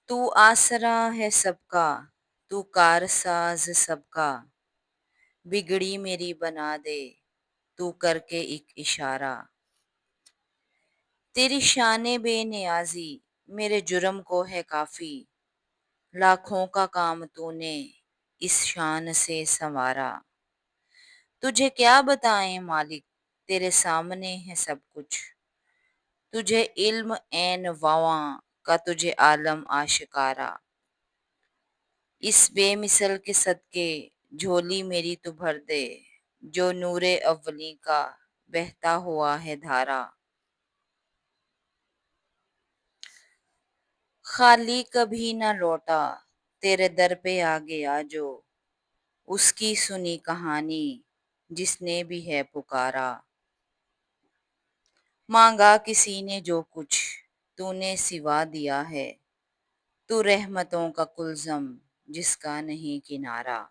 تو آسرا ہے سب کا، تو کارساز سب کا، بگڑی میری بنا دے تو کر کے ایک اشارہ۔ تیری شان بے نیازی میرے جرم کو ہے کافی، لاکھوں کا کام تو نے اس شان سے سنوارا۔ تجھے کیا بتائیں مالک، تیرے سامنے ہے سب کچھ، تجھے علم عین واں کا تجھے عالم آشکارا۔ اس بے مثل کے صدقے جھولی میری تو بھر دے، جو نور اولی کا بہتا ہوا ہے دھارا۔ خالی کبھی نہ لوٹا تیرے در پہ آ گیا جو، اس کی سنی کہانی جس نے بھی ہے پکارا۔ مانگا کسی نے جو کچھ تو نے سوا دیا ہے، تو رحمتوں کا کلزم جس کا نہیں کنارہ۔